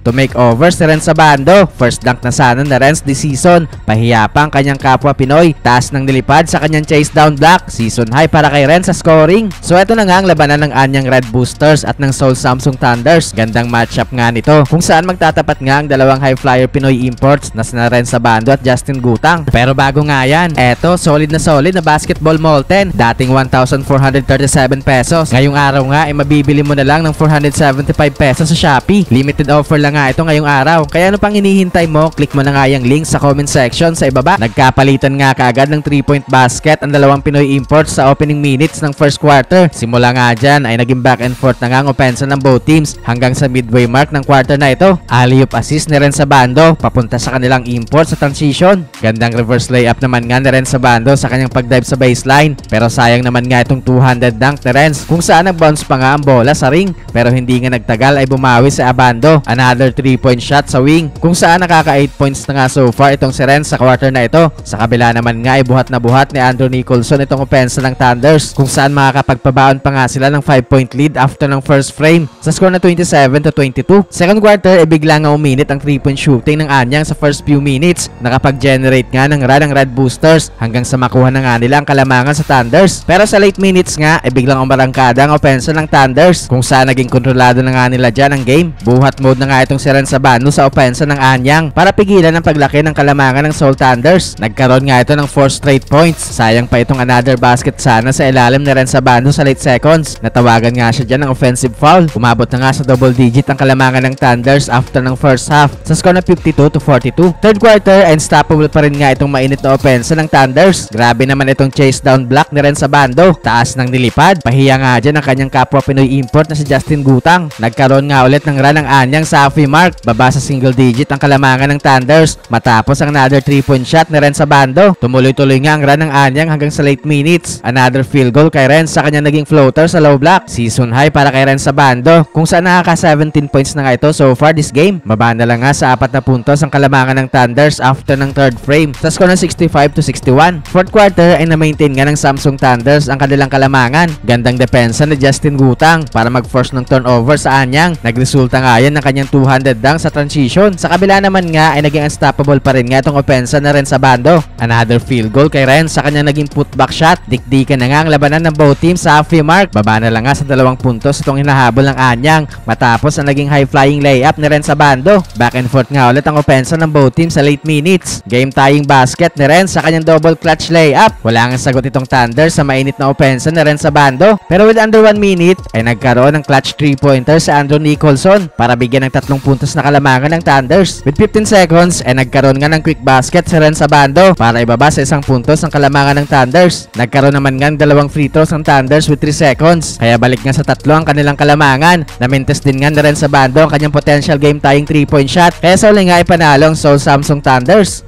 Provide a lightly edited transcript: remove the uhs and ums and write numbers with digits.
to make over si Renz Abando. First dunk na sana na Renz this season. Pahiya pa ang kanyang kapwa Pinoy. Taas ng nilipad sa kanyang chase down block. Season high para kay Renz sa scoring. So ito na nga ang labanan ng Anyang Red Boosters at ng Seoul Samsung Thunders. Gandang matchup nga nito kung saan magtatapat nga ang dalawang high flyer Pinoy imports na sina Renz Abando at Justin Gutang. Pero bago nga yan, eto solid na basketball molten. Dating 1,437 pesos. Ngayong araw nga ay mabibili mo na lang ng 475 pesos sa Shopee. Limited offer lang nga ito ngayong araw. Kaya ano pang hinihintay mo? Click mo na nga yung link sa comment section sa ibaba. Nagkapalitan nga kaagad ng 3-point basket ang dalawang Pinoy imports sa opening minutes ng first quarter. Simula nga dyan ay naging back and forth na nga ang opensa ng both teams hanggang sa midway mark ng quarter na ito. Alley-oop assist ni Renz Abando papunta sa kanilang import sa transition. Gandang reverse layup naman nga ni Renz Abando sa kanyang pagdive sa baseline. Pero sayang naman nga itong 200 dunk ni Renz kung saan nag-bounce pa nga ang bola sa ring. Pero hindi nga nagtagal ay bumawi si Abando. Another 3-point shot sa wing kung saan nakaka 8 points na nga so far itong si Renz sa quarter na ito. Sa kabila naman nga ay buhat na buhat ni Andrew Nicholson itong opensa ng Thunders kung saan makakapagpabaon pa nga sila ng 5-point lead after ng first frame sa score na 27-22. Second quarter ay bigla nga uminit ang 3-point shooting ng Anyang sa first few minutes. Nakapag-generate nga ng run ang Red Boosters hanggang sa makuha na nga nila ang kalamangan sa Thunders. Pero sa late minutes nga ay biglang umarangkada ang opensa ng Thunders kung saan naging kontrolado na nga nila dyan ang game. Buhat mode na nga itong si Renz Abando sa opensa ng Anyang para pigilan ang paglaki ng kalamangan ng Seoul Thunders. Nagkaroon nga ito ng 4 straight points. Sayang pa itong another basket sana sa ilalim ni Renz Abando sa late seconds. Natawagan nga siya dyan ng offensive foul. Umabot na nga sa double digit ang kalamangan ng Thunders after ng first half sa score na 52-42. Third quarter, unstoppable pa rin nga itong mainit na opensa ng Thunders. Grabe naman itong chase down block ni Renz Abando. Taas ng nilipad. Pahiya nga dyan ang kanyang kapwa Pinoy import na si Justin Gutang. Nagkaroon nga ulit ng run ng Anyang sa halfway mark. Baba sa single digit ang kalamangan ng Thunders matapos ang another 3-point shot ni Renz Abando. Tumuloy-tuloy nga ang run ng Anyang hanggang sa late minutes. Another field goal kay Renz sa kanyang naging floater sa low block. Season high para kay Renz Abando kung saan nakaka 17 points na nga ito so far this game. Baba na lang nga sa 4 na puntos ang kalamangan ng Thunders after ng third frame sa score na 65-61. Fourth quarter ay na-maintain nga ng Samsung Thunders ang kanilang kalamangan. Gandang depensa ni Justin Gutang para mag-force ng turnover sa Anyang. Nagresulta nga yan ng kanyang 200 dunk sa transition. Sa kabila naman nga ay naging unstoppable pa rin nga itong opensa na Renz Abando. Another field goal kay Renz sa kanyang naging putback shot. Dikdikan na nga ang labanan ng both teams sa halfway mark. Baba na lang nga sa 2 puntos itong hinahabol ng Anyang matapos ang naging high-flying layup ni Renz Abando. Back and forth nga ulit ang opensa ng both teams sa late minutes. Game-tying basket ni Renz sa kanyang double clutch layup. Wala nga sagot itong Thunder sa mainit na opensa ni Renz Abando. Pero with under 1 minute ay nagkaroon ng clutch 3-pointer sa Andrew Nicholson para bigyan ng 3 puntos na kalamangan ng Thunders. With 15 seconds ay nagkaroon nga ng quick basket si Renz Abando para ibaba sa 1 puntos ang kalamangan ng Thunders. Nagkaroon naman nga ng 2 free throws ng Thunders with 3 seconds. Kaya balik nga sa 3 ang kanilang kalamangan. Namintes din nga ni Renz Abando ang kanyang potential game-tying 3-point shot. Kaya sa uli nga ay panalo ang Seoul Samsung Thunders.